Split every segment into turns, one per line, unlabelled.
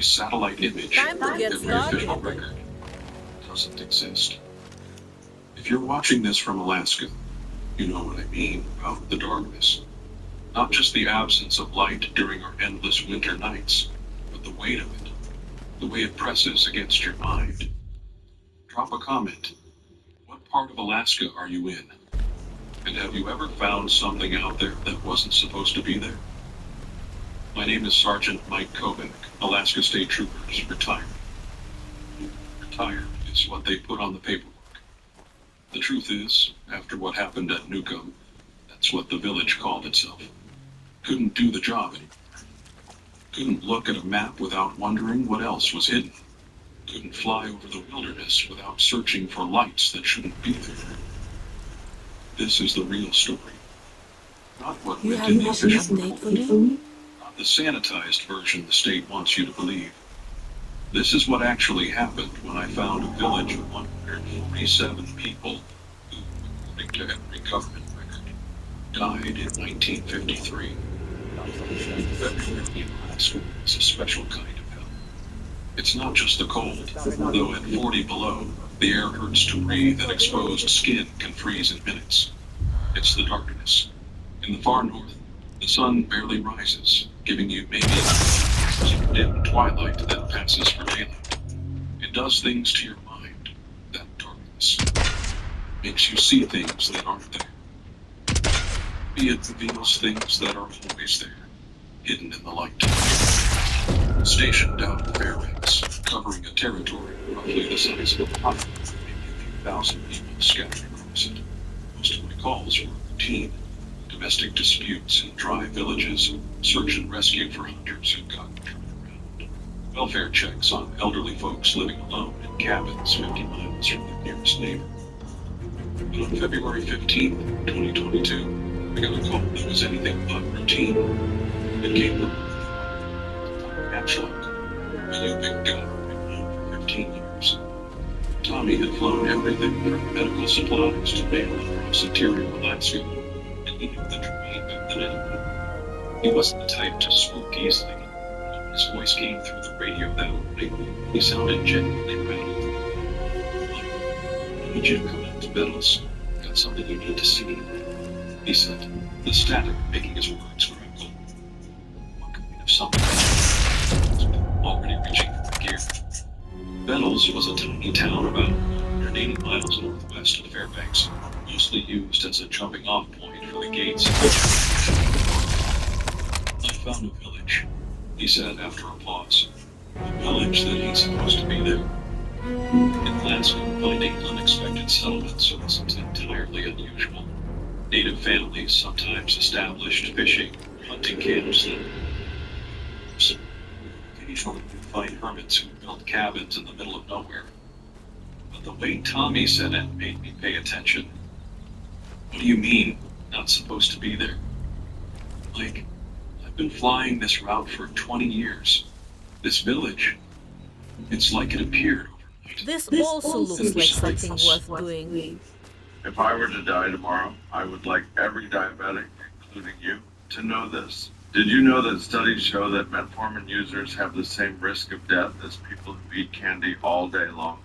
every satellite image,
Time to get
every official
started.
record doesn't exist. If you're watching this from Alaska, you know what I mean about the darkness. Not just the absence of light during our endless winter nights, but the weight of it, the way it presses against your mind. Drop a comment. What part of Alaska are you in? And have you ever found something out there that wasn't supposed to be there? My name is Sergeant Mike Kovac, Alaska State Troopers, retired. Retired is what they put on the paperwork. The truth is, after what happened at Newcomb, that's what the village called itself. Couldn't do the job anymore. Couldn't look at a map without wondering what else was hidden. Couldn't fly over the wilderness without searching for lights that shouldn't be there. This is the real story. Not what
You
went
have
in
an
the official
update for
report.
me?
Not the sanitized version the state wants you to believe. This is what actually happened when I found a village of 147 people who, according to every government record, died in 1953. February in Alaska is a special kind of hell. It's not just the cold, though at 40 below, the air hurts to breathe and exposed skin can freeze in minutes. It's the darkness. In the far north, the sun barely rises, giving you maybe a dim twilight that passes for daylight. It does things to your mind, that darkness. Makes you see things that aren't there. It reveals things that are always there, hidden in the light. Stationed out in Fairbanks, covering a territory roughly the size of a pond, maybe a few thousand people scattered across it. Most of my calls were routine. Domestic disputes in dry villages, search and rescue for hunters who've gotten turned around, welfare checks on elderly folks living alone in cabins 50 miles from their nearest neighbor. But on February 15th, 2022, I got a call that was anything but routine. It came from Hatchlock, a Yupik guy I've known for 15 years. Tommy had flown everything from medical supplies to mail across interior Alaska, and he knew the terrain better than anyone. He wasn't the type to spook easily. When his voice came through the radio that morning, he sounded genuinely rattled. I need you to come out to Bettles. Got something you need to see, he said, the static making his words crackle. What kind of something? Already reaching for the gear. Bettles was a tiny town about 180 miles northwest of Fairbanks, mostly used as a jumping-off point for the gates. I found a village, he said after a pause. A village that ain't supposed to be there. In Alaska, finding unexpected settlements wasn't entirely unusual. Native families sometimes established fishing or hunting camps that occasionally you'd find hermits who built cabins in the middle of nowhere. But the way Tommy said it made me pay attention. What do you mean, not supposed to be there? Like, I've been flying this route for 20 years. This village, it's like it appeared overnight.
This also looks like something worth doing.
If I were to die tomorrow, I would like every diabetic, including you, to know this. Did you know that studies show that metformin users have the same risk of death as people who eat candy all day long?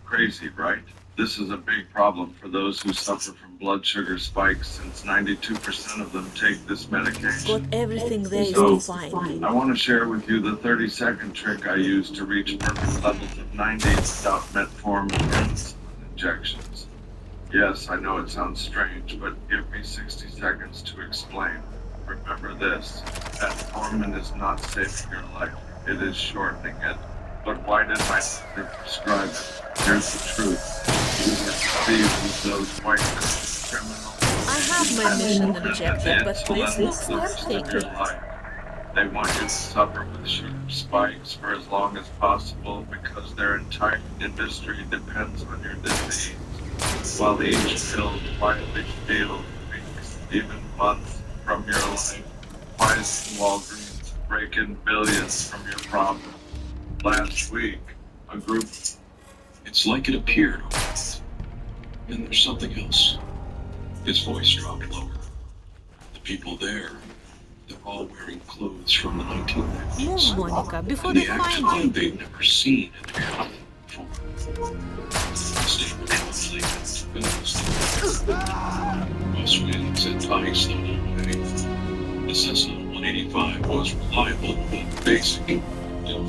Crazy, right? This is a big problem for those who suffer from blood sugar spikes, since 92% of them take this medication.
Got everything there is
So,
to find.
I want to share with you the 30-second trick I use to reach perfect levels of 90 without metformin or insulin injections. Yes, I know it sounds strange, but give me 60 seconds to explain. Remember this, metformin is not saving your life, it is shortening it. But why did my doctor prescribe it? Here's the truth. You were deceived with those white criminals.
I have my mission objective, but this looks tempting.
Your life. They want you to suffer with sugar spikes for as long as possible because their entire industry depends on your disease. While each pill quietly steals weeks, even months from your life. Why is Walgreens breaking billions from your problem? Last week, a group...
It's like it appeared overnight. And there's something else. His voice dropped lower. The people there, They're all wearing clothes from the 1990s.
Move, Monica, before
And
they
they act
find
like
you.
they've never seen an airplane before. Stable translated crosswinds and ice the whole way. The Cessna 185 was reliable but basic. In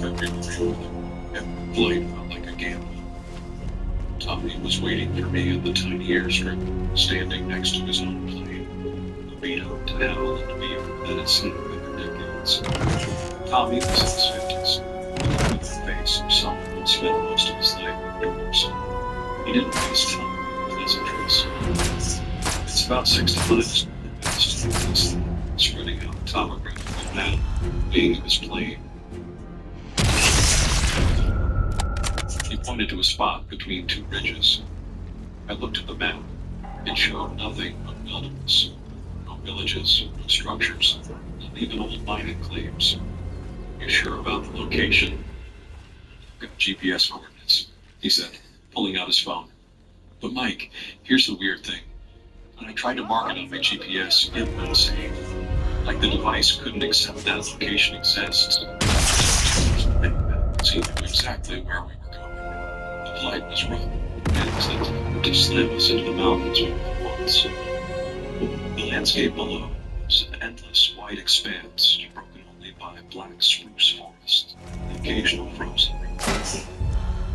February, every flight felt like a gamble. Tommy was waiting for me at the tiny airstrip, standing next to his own plane. The beat up to hell and beer that had seen in the decades. Tommy was in his 50s, with the face of someone who'd spent most of his life outdoors. He didn't waste time with pleasantries. It's about 60 minutes to the west, spreading out a topographical map, being of his plane. He pointed to a spot between two ridges. I looked at the map. It showed nothing but wilderness. No villages, no structures, not even old mining claims. You sure about the location? I've got GPS coordinates, he said, pulling out his phone. But Mike, here's the weird thing. When I tried to mark it on my GPS, it wouldn't save. Like the device couldn't accept that location exists. It seemed to know exactly where we were going. The flight was rough, and to slam us into the mountains all at once. The landscape below was an endless white expanse, broken only by black spruce forests and occasional frozen.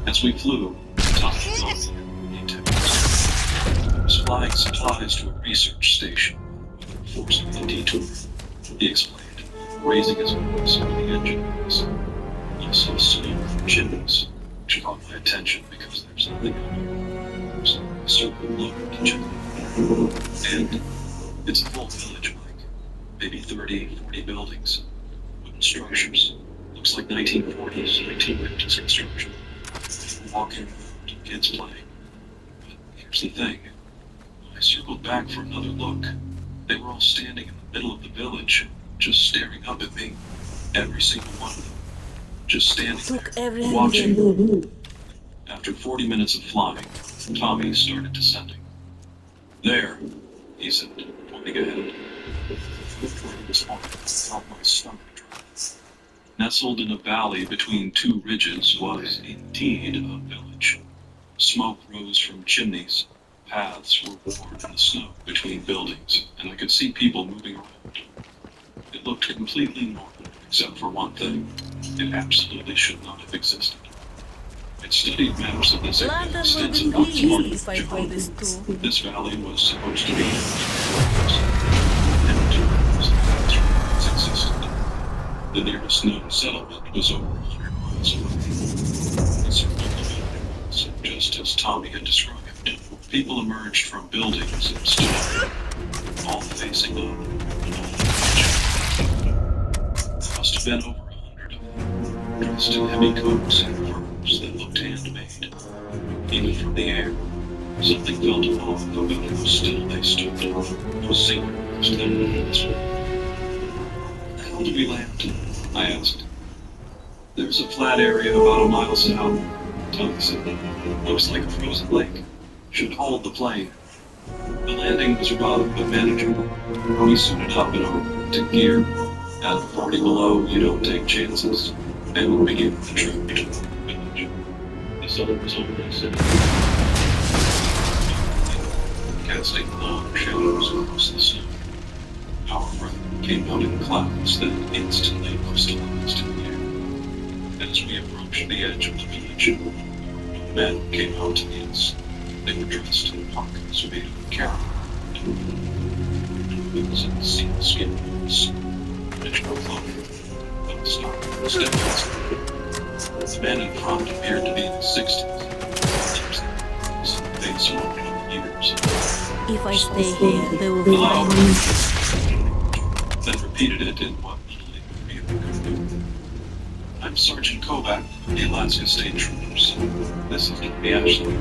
As we flew, top of the I was flying supplies to a research station, forcing the detour, he explained, raising his voice over the engine noise. I saw smoke from chimneys, which caught my attention because there was nothing on it. So I circled low to check it out. And it's a full village, Mike. Maybe 30, 40 buildings, wooden structures. Looks like 1940s, 1950s construction. People walking around, kids playing. But here's the thing. When I circled back for another look, they were all standing in the middle of the village, just staring up at me. Every single one of them. Just standing
Took
there,
everything
watching.
they knew.
After 40 minutes of flying, Tommy started descending. There, he said, pointing ahead. The foot was on, felt my stomach drop. Nestled in a valley between two ridges was indeed a village. Smoke rose from chimneys. Paths were worn in the snow between buildings, and I could see people moving around. It looked completely normal, except for one thing. It absolutely should not have existed. I'd studied maps of this area
London will be
extensively as part
pleased
of
if I play
Japan.
this too.
This valley was supposed to be and two rivers existed. The nearest known settlement was over 100 miles away. It circled the mountains, just as Tommy had described. People emerged from buildings and stood up, all facing up and all facing. There must have been over 100 of them, dressed in heavy coats and furs that looked handmade. Even from the air, something felt off about how still they stood, no synchronized their movements. Where the hell did we land? I asked. There's a flat area about a mile south, Tommy said. Looks like a frozen lake. Should hold the plane. The landing was rough but manageable. We suited up in our Arctic gear. At 40 below, you don't take chances. And we began the trip to the village. The sun was already setting, casting long shadows across the snow. Our breath came out in clouds that instantly crystallized in the air. As we approached the edge of the village, men came out to meet us. They were dressed in parkas made of caramel and boots and sealskin boots. Traditional clothing, but the stock was different. The man in front appeared to be in his 60s. They'd smoked for years.
If I stay here, they will
Hello?
find me.
Then repeated it in what little English could do. I'm Sergeant Kovac of the Alaska State Troopers. This is Tommy Ashley.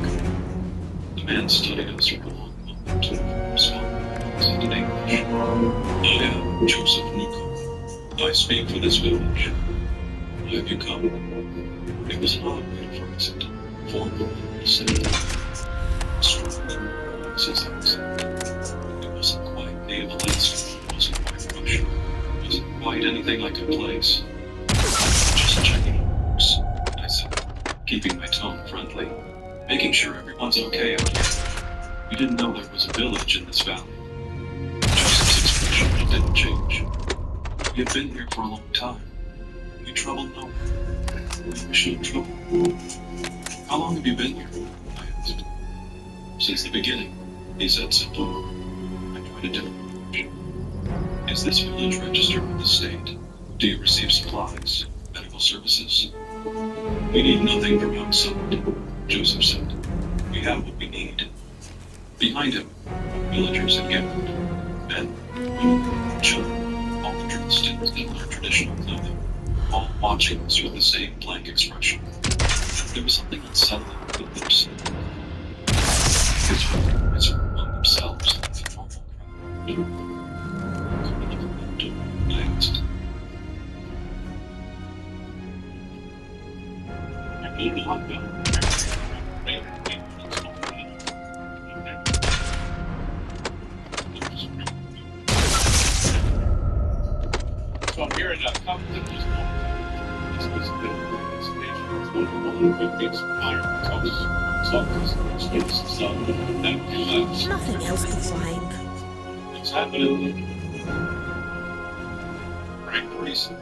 The man studied us for a long moment before responding. Said in English, I am Joseph Newcomb. I speak for this village. Why have you come? It was an odd way to phrase it. Formal, simple, strange, his accent. It wasn't quite native Alaska. It wasn't quite Russian. Was anything I could place. Just checking it works, I said, keeping my tone friendly, making sure everyone's okay out here. We didn't know there was a village in this valley. Joseph's expression didn't change. We had been here for a long time. We troubled no one. We wish no trouble. How long have you been here? I asked. Since the beginning, he said simply. I joined a different village. Is this village registered with the state? Do you receive supplies, medical services? We need nothing from outside, Joseph said. We have what we need. Behind him, villagers had gathered. Men, women, children, all dressed in similar traditional clothing, all watching us with the same blank expression. There was something unsettling with their sight. It's among themselves like the normal crowd. I asked.
So I'm hearing a conflict is going on. This is the station. It's one of the big things. Fire,
Nothing else to find.
What's happening? Frank Parisi.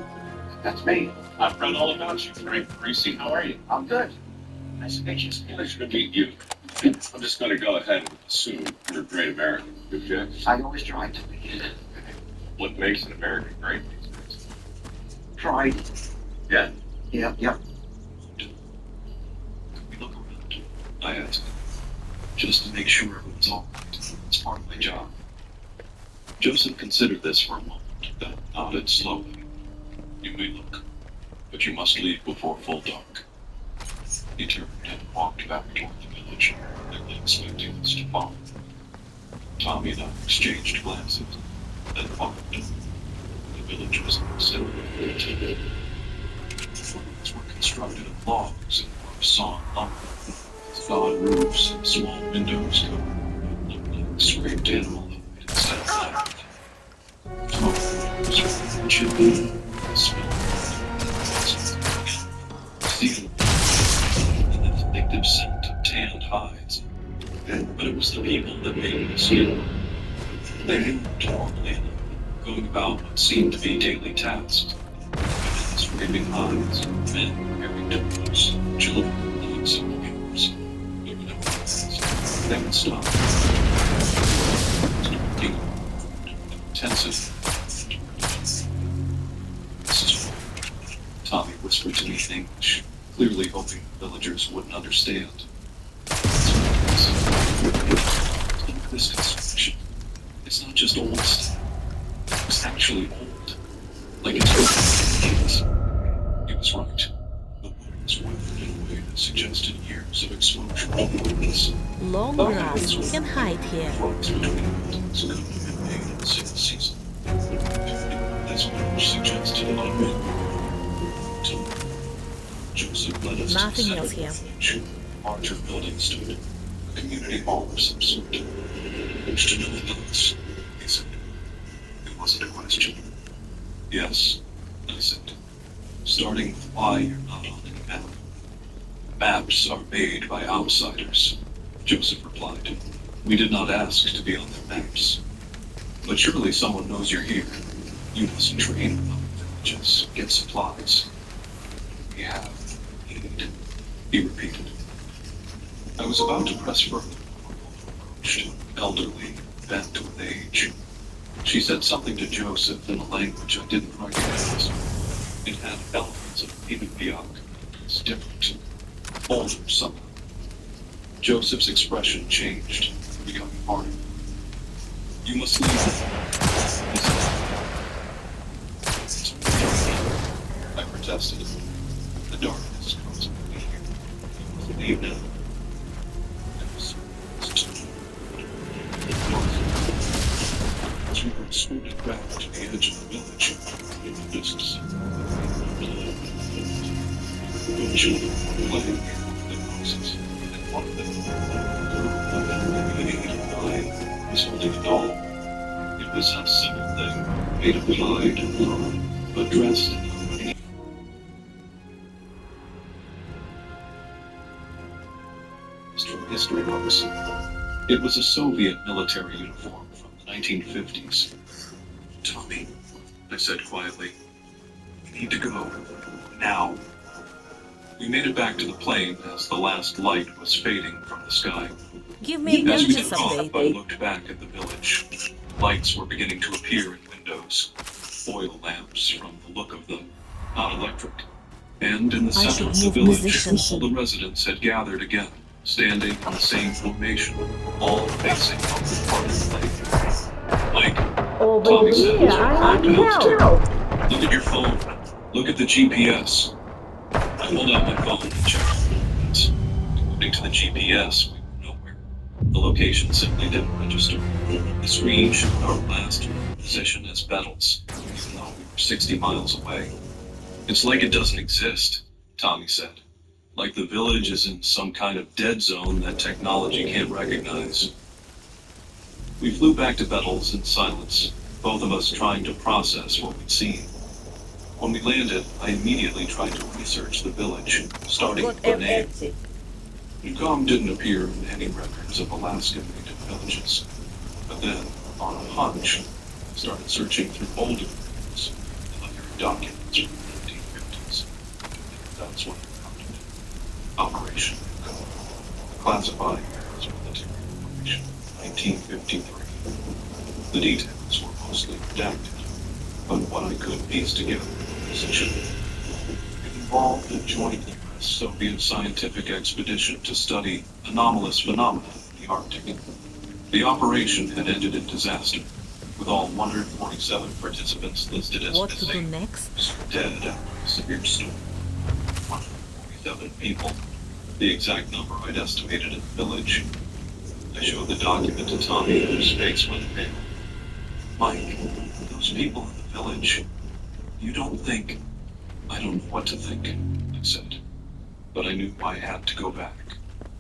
That's me.
I've read all about you, Frank Parisi. How are you?
I'm good.
Nice to meet you. Pleasure to meet you. I'm just going to go ahead and assume you're a great American. Okay?
I always tried to be.
What makes an American great these days?
Tried.
Yeah.
Yep.
Could we look around? I asked, just to make sure everyone's all right. It's part of my job. Joseph considered this for a moment, then nodded slowly. You may look, but you must leave before full dark. He turned and walked back toward the village, clearly expecting us to follow. Tommy and I exchanged glances, then followed. The village was similar to the rooms were constructed of logs and were sawn lumber, with odd roofs and small windows covered with scraped animal hide instead of flat. Smoke was chilly, smell steel, and the distinctive scent of tanned hides. But it was the people that made me skin. They moved normally enough, going about what seemed to be daily tasks. Scraping hides, men carrying tools, children playing simple games. But no one they would stop. Intensive. This is wrong. Tommy whispered to me in English, clearly hoping the villagers wouldn't understand. This construction, it's not just old stuff. It's actually old. Like it's old. He was right. The winds went in a way that suggested years of exposure.
Long grass, we can hide here.
Frogs between mountains could have been made in a single season. This which suggested an unwritten until Joseph led us
Nothing
to the
else
center
here.
of the village. A larger building stood, a community hall of some sort. Which to nothing else, he said. It wasn't a question. Yes, I said. Starting with why you're not on any map. Maps are made by outsiders, Joseph replied. We did not ask to be on their maps. But surely someone knows you're here. You must train among villages, get supplies. We have need, he repeated. I was about to press further when a woman approached, elderly, bent with age. She said something to Joseph in a language I didn't recognize. It had elements of Inupiaq. It's different. Older someone. Joseph's expression changed, becoming harder. You must leave. He said. I protested. The darkness caused me to hear. You must leave now. As we were scooted back to the edge of the village, in the distance, the children were playing with their voices, and one of them, maybe 8 or 9, was holding a doll. It was a simple thing, made of hide and fur, but dressed in from history books. It was a Soviet military uniform from the 1950s. Tommy, I said quietly, we need to go. Now. We made it back to the plane as the last light was fading from the sky.
Give me a
As we
purchase
took off, I
update.
looked back at the village. Lights were beginning to appear in windows. Oil lamps from the look of them, not electric. And in the
I
center
should
of the
move
village,
position.
all the residents had gathered again, standing in the same formation, all facing up the part of the lake. Mike,
Over
Tommy said,
here, I need help.
look at your phone. Look at the GPS. I pulled out my phone and checked the coordinates. According to the GPS, we were nowhere. The location simply didn't register. The screen showed our last position as Bettles, even though we were 60 miles away. It's like it doesn't exist, Tommy said. Like the village is in some kind of dead zone that technology can't recognize. We flew back to Bettles in silence, both of us trying to process what we'd seen. When we landed, I immediately tried to research the village, starting with the name. Newcomb didn't appear in any records of Alaskan native villages. But then, on a hunch, I started searching through older records, military documents from the 1950s. That's when I found it. Operation Newcomb. Classified as military operation, 1953. The details were mostly redacted, but what I could piece together was a chain. It involved a joint U.S.-Soviet scientific expedition to study anomalous phenomena in the Arctic. The operation had ended in disaster, with all 147 participants listed as
What to do
missing,
next?
dead after a severe storm. 147 people, the exact number I'd estimated in the village. I showed the document to Tommy, whose face went pale. Mike, those people in the village, you don't think... I don't know what to think, I said. But I knew I had to go back.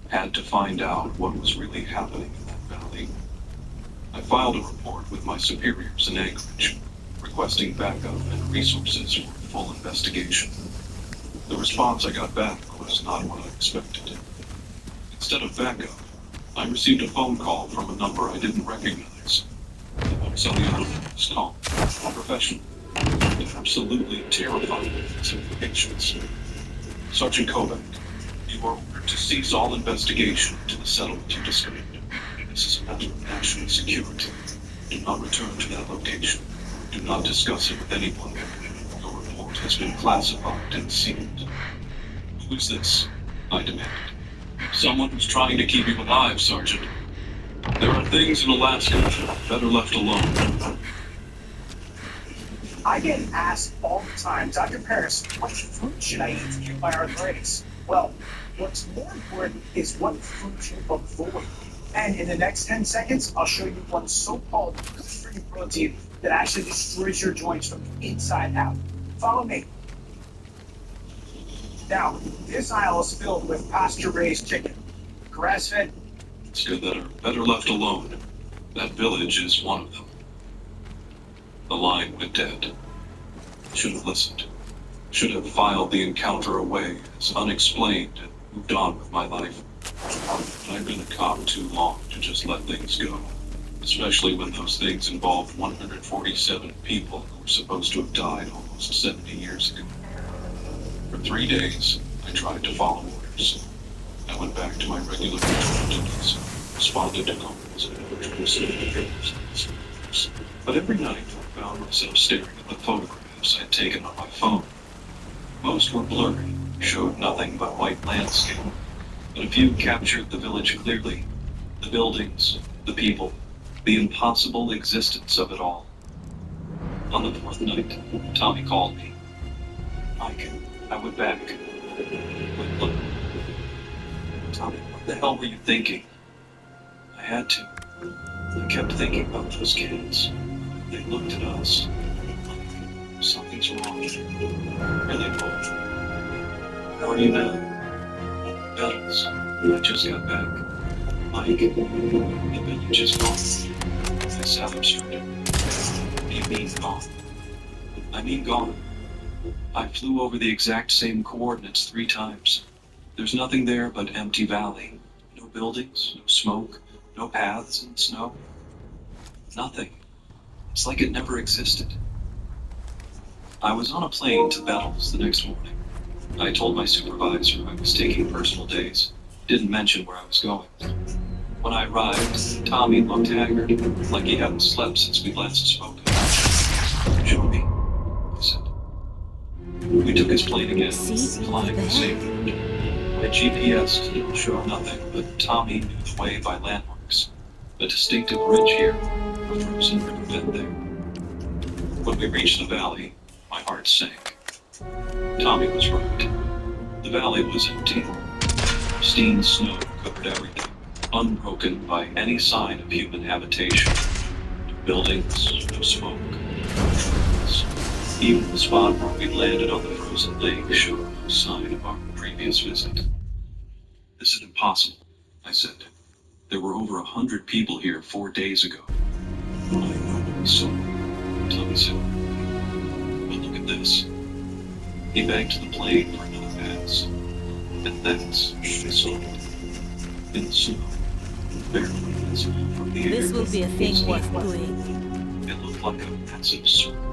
Had to find out what was really happening in that valley. I filed a report with my superiors in Anchorage, requesting backup and resources for a full investigation. The response I got back was not what I expected. Instead of backup, I received a phone call from a number I didn't recognize. The voice on the other end was calm, professional, and absolutely terrifying with its implications. Sergeant Kovac, you are ordered to cease all investigation into the settlement you discovered. This is a matter of national security. Do not return to that location. Do not discuss it with anyone. Your report has been classified and sealed. Who is this? I demanded. Someone who's trying to keep you alive, Sergeant. There are things in Alaska that are better left alone.
I get asked all the time, Dr. Paris, what fruit should I eat to keep my arthritis? Well, what's more important is what fruit you avoid. And in the next 10 seconds, I'll show you one so-called good-for-you protein that actually destroys your joints from the inside out. Follow me. Now, this aisle is filled with pasture-raised chicken. Grass-fed.
It's good that are better left alone. That village is one of them. The line went dead. Should have listened. Should have filed the encounter away as unexplained and moved on with my life. I've been a cop too long to just let things go, especially when those things involved 147 people who were supposed to have died almost 70 years ago. For 3 days, I tried to follow orders. I went back to my regular patrol duties, responded to calls, and introduced me. But every night, I found myself staring at the photographs I'd taken on my phone. Most were blurry, showed nothing but white landscape. But a few captured the village clearly. The buildings, the people, the impossible existence of it all. On the 4th night, Tommy called me. Mike, I went back. Went look. Tommy, what the hell were you thinking? I had to. I kept thinking about those kids. They looked at us. Something's wrong. Really wrong. How are you now? Bettles. I just got back. Mike, I bet you just gone. I sat obstructed. What do you mean gone? I mean gone. I flew over the exact same coordinates 3 times. There's nothing there but empty valley. No buildings, no smoke, no paths in the snow. Nothing. It's like it never existed. I was on a plane to Bettles the next morning. I told my supervisor I was taking personal days. Didn't mention where I was going. When I arrived, Tommy looked haggard, like he hadn't slept since we last spoken. Show me, I said. We took his plane again, flying the same route. My GPS still showed nothing, but Tommy knew the way by landmarks. A distinctive ridge here, a frozen river bed there. When we reached the valley, my heart sank. Tommy was right. The valley was empty. Pristine snow covered everything, unbroken by any sign of human habitation. No buildings, no smoke, no trees. Even the spot where we landed on the frozen lake showed no sign of our previous visit. This is impossible, I said. There were over 100 people here 4 days ago. I know what we saw, Tommy said. But look at this. He begged the plane for another pass. And that's what I saw. In the snow. Barely visible from the air.
This will be a thing worth doing.
It looked like a massive circle.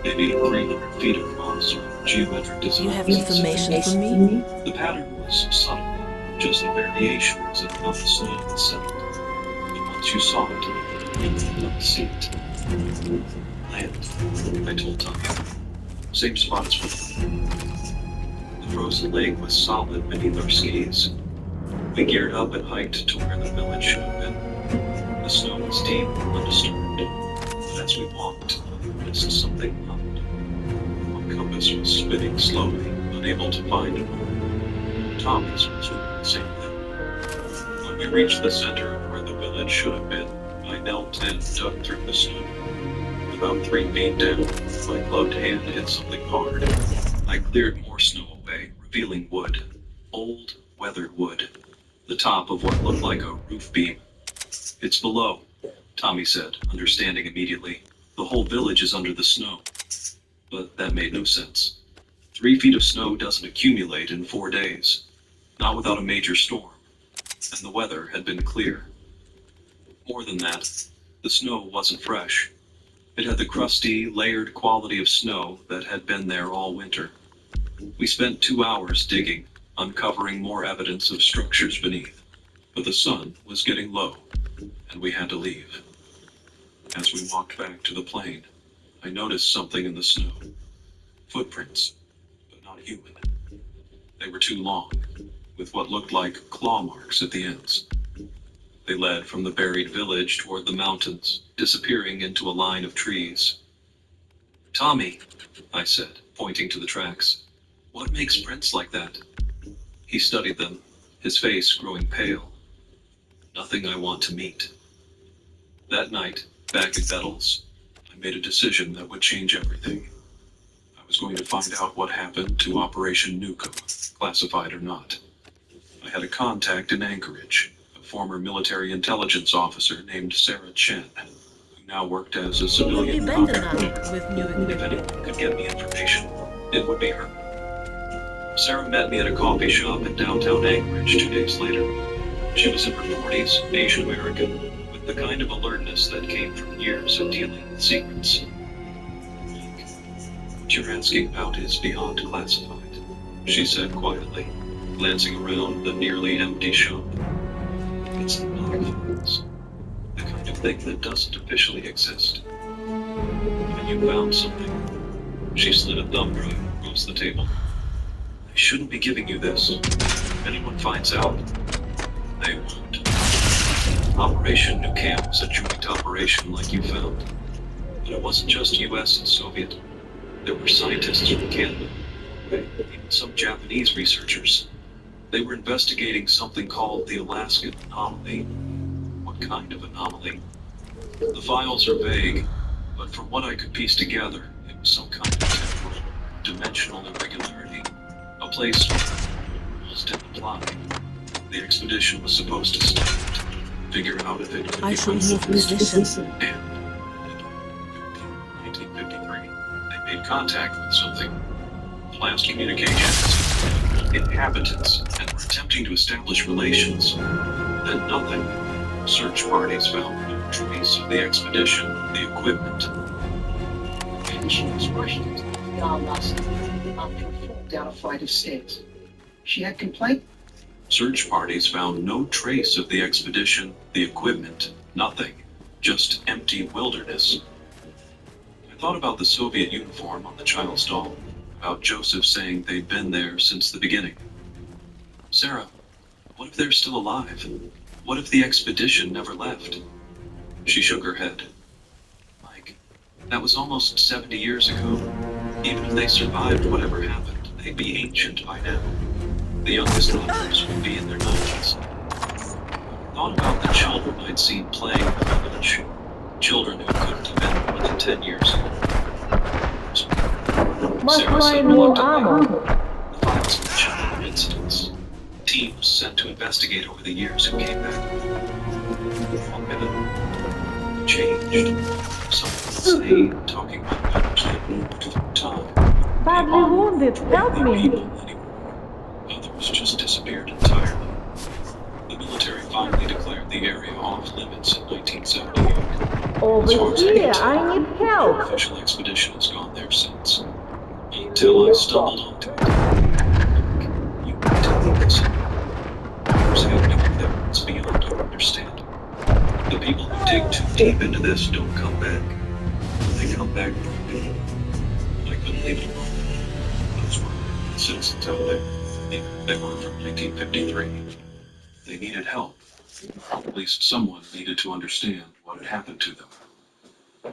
Maybe 300 feet across with geometric design.
You have information for me?
The pattern was subtle. Just the variations of how the snow had settled. But once you saw it, you could not see it. Land, I told Tommy. Same spot as before. The frozen lake was solid beneath our skis. We geared up and hiked to where the village should have been. The snow was deep and undisturbed. But as we walked, I noticed something odd. My compass was spinning slowly, unable to find a mark. Tommy's was doing the same thing. When we reached the center of where the village should have been, I knelt and dug through the snow. About 3 feet down, my gloved hand hit something hard. I cleared more snow away, revealing wood. Old, weathered wood. The top of what looked like a roof beam. It's below, Tommy said, understanding immediately. The whole village is under the snow. But that made no sense. 3 feet of snow doesn't accumulate in 4 days. Not without a major storm. And the weather had been clear. More than that, the snow wasn't fresh. It had the crusty, layered quality of snow that had been there all winter. We spent 2 hours digging, uncovering more evidence of structures beneath. But the sun was getting low, and we had to leave. As we walked back to the plane, I noticed something in the snow. Footprints, but not human. They were too long, with what looked like claw marks at the ends. They led from the buried village toward the mountains, disappearing into a line of trees. Tommy, I said, pointing to the tracks. What makes prints like that? He studied them, his face growing pale. Nothing I want to meet. That night, back at Bettles, I made a decision that would change everything. I was going to find out what happened to Operation Newcomb, classified or not. I had a contact in Anchorage, a former military intelligence officer named Sarah Chen, who now worked as a
It will be
civilian
better
contractor.
now with new
If anyone
equipment.
could get me information, it would be her. Sarah met me at a coffee shop in downtown Anchorage 2 days later. She was in her 40s, Asian American, with the kind of alertness that came from years of dealing with secrets. What you're asking about is beyond classified, she said quietly, glancing around the nearly empty shop. It's non-files, the kind of thing that doesn't officially exist. And you found something. She slid a thumb drive across the table. I shouldn't be giving you this. If anyone finds out, they won't. Operation New Camp was a joint operation like you found. But it wasn't just US and Soviet. There were scientists from Canada, even some Japanese researchers. They were investigating something called the Alaskan Anomaly. What kind of anomaly? The files are vague, but from what I could piece together, it was some kind of temporal, dimensional irregularity. A place where rules didn't apply. The expedition was supposed to start, figure out if it could
I
be
should
run.
move position.
And in 1953, they made contact with something. last communications, inhabitants, and were attempting to establish relations. Then nothing. Search parties found no trace of the expedition, the equipment.
And she was rushed into the ER last night after a fall down a flight of stairs. She had complaint?
Search parties found no trace of the expedition, the equipment, nothing. Just empty wilderness. I thought about the Soviet uniform on the child's doll, about Joseph saying they'd been there since the beginning. Sarah, what if they're still alive? What if the expedition never left? She shook her head. Mike, that was almost 70 years ago. Even if they survived whatever happened, they'd be ancient by now. The youngest members would be in their 90s. I thought about the children I'd seen playing in the village. Children who couldn't have been more than 10 years old.
Must
Sarah said
find more
reluctantly,
ammo.
the files mentioned other incidents. Teams sent to investigate over the years who came back. One minute, changed. Someone insane, talking about matters that moved through time.
Badly wounded, help
Their
me.
people anymore. Others just disappeared entirely. The military finally declared the area off limits in 1978.
Over here, I need
No
help.
official expedition has gone there since. Until I stumbled onto it. You need to listen. What's happening up there? It's beyond our understanding. The people who dig too deep into this don't come back. They come back broken. I couldn't leave it alone. Those were citizens out there. They were from 1953. They needed help. At least someone needed to understand what had happened to them.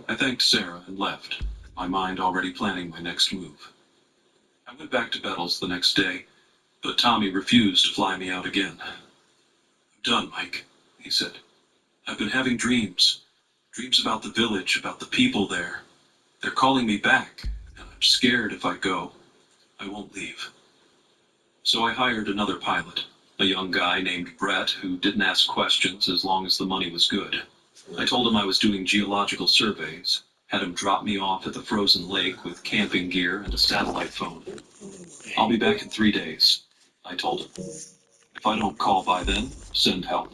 I thanked Sarah and left, my mind already planning my next move. I went back to Bettles the next day, but Tommy refused to fly me out again. I'm done, Mike, he said. I've been having dreams. Dreams about the village, about the people there. They're calling me back, and I'm scared if I go, I won't leave. So I hired another pilot, a young guy named Brett who didn't ask questions as long as the money was good. I told him I was doing geological surveys, had him drop me off at the frozen lake with camping gear and a satellite phone. I'll be back in 3 days, I told him. If I don't call by then, send help.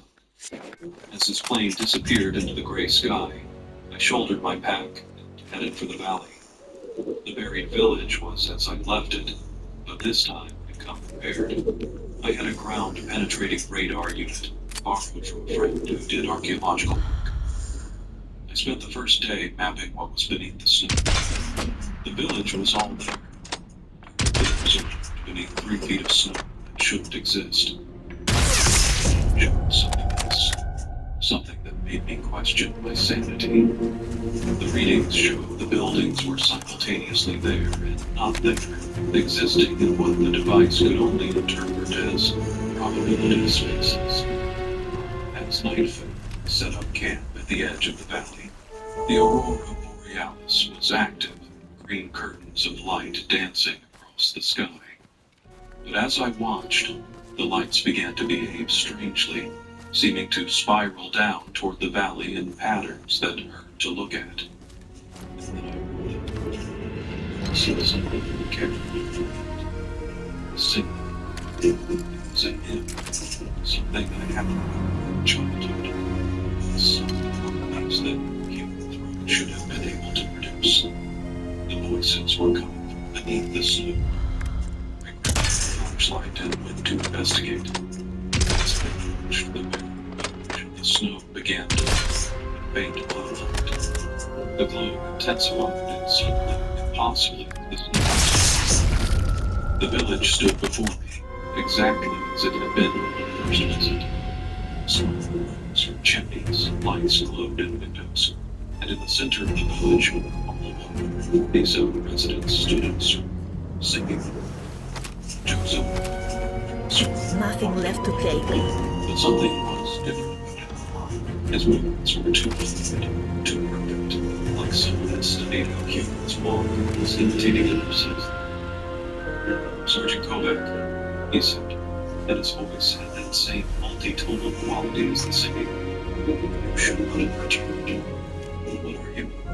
As his plane disappeared into the gray sky, I shouldered my pack and headed for the valley. The buried village was as I'd left it, but this time I'd come prepared. I had a ground-penetrating radar unit, borrowed from a friend who did archaeological work. I spent the first day mapping what was beneath the snow. The village was all there. Preserved beneath 3 feet of snow that shouldn't exist. Something else. Something that made me question my sanity. The readings showed the buildings were simultaneously there and not there, existing in what the device could only interpret as probability spaces. As night fell, I set up camp at the edge of the valley. The aurora borealis was active, green curtains of light dancing across the sky. But as I watched, the lights began to behave strangely, seeming to spiral down toward the valley in patterns that hurt to look at. And then I saw something carefully. Singing. It was a hymn. Something I hadn't heard in childhood. Something that human throat should have been able to produce. The voices were coming from beneath the snow. I grabbed the flashlight and went to investigate. As I approached the village, the snow began to faint glow light. The glow intensified and suddenly, impossibly, the snow. The village stood before me, exactly as it had been on my first visit. Small rooms or chimneys, lights glowed in windows, and in the center of the village, all 147 residents stood in a circle, singing. Joseph.
Nothing left to play with.
But something was different about him. His movements were too fluid, too perfect, like someone had studied how humans walk and was imitating it himself. Sergeant Kovac, he said, and his voice had that same multi-tonal quality as the singing. You should not have returned. What are you? I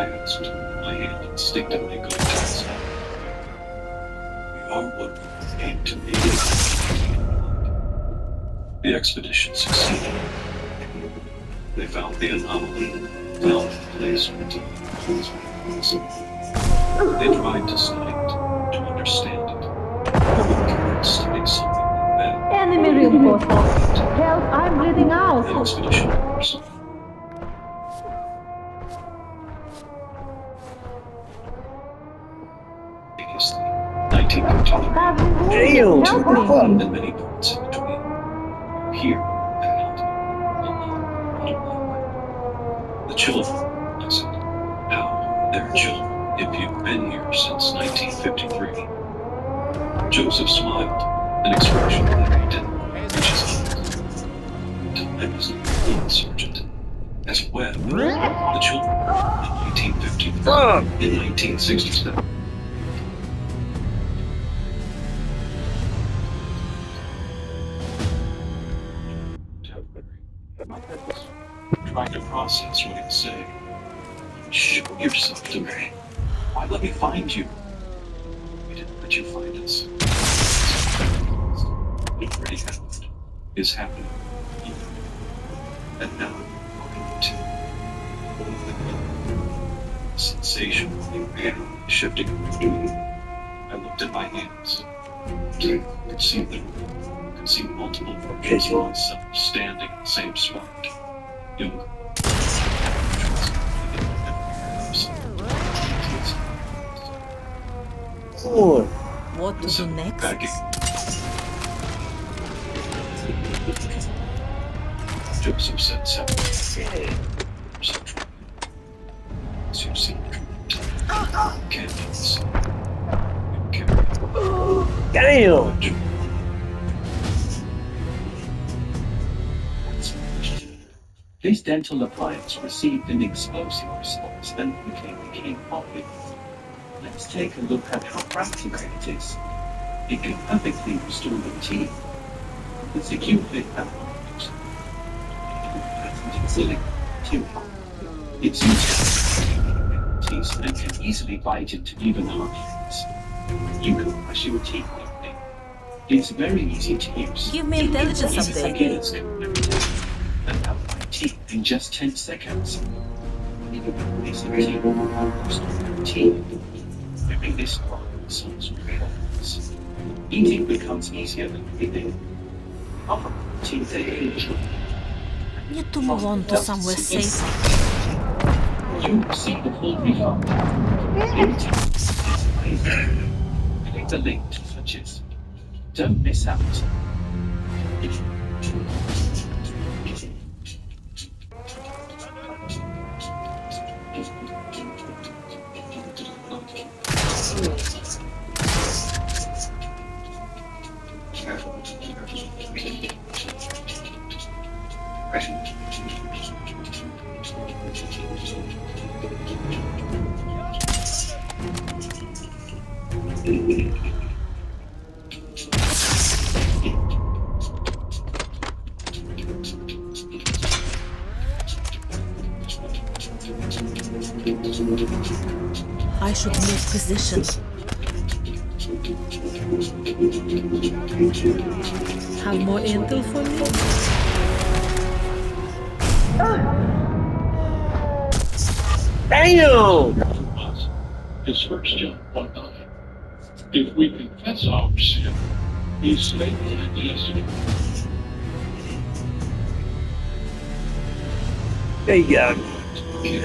asked, my hand instinctively going to his head. Longwood came to me. The expedition succeeded. They found the anomaly, found the place where the was. They tried to study it, to understand it. But we can't study something like that.
Enemy reinforcements. Help, I'm bleeding
The
out.
expedition members. Previously, 1953.
I've been wounded. Help me.
And many points in between. Here, and alone. The children, I said. Now, they're children. If you've been here since 1953. Joseph smiled, an expression that he didn't reach his eyes. Time is an insurgent. As Webb, the children, in 1953, in 1967. My head was trying to process what he'd say. Show yourself to me. Why let me find you? We didn't let you find us. It already happened. Is happening. And now I'm to sensation, reality shifting between me. I looked at my hands. I could see them. I could see multiple versions of myself standing in the same spot. Younger.
What to do next?
Joseph said something. As you've seen, canyons.
Damn!
This dental appliance received an explosive response and became popular. Let's take a look at how practical it is. It can perfectly restore the teeth. It's acutely abnormal. It's used to teeth and can easily bite into even hard areas. You can brush your teeth with it. It's very easy to use.
Give me intelligence update.
Beginners can every day and have my teeth in just 10 seconds. You can replace the teeth with teeth. Doing this while sounds real. Eating becomes easier than breathing. Often, teeth are huge.
Need to move on to somewhere safer.
You receive the full refund. Click the link to purchase. Don't miss out.
I should move position. Have more intel for me?
Damn!
His first John 1:9. If we confess our sin, he's faithful and just.
There you go.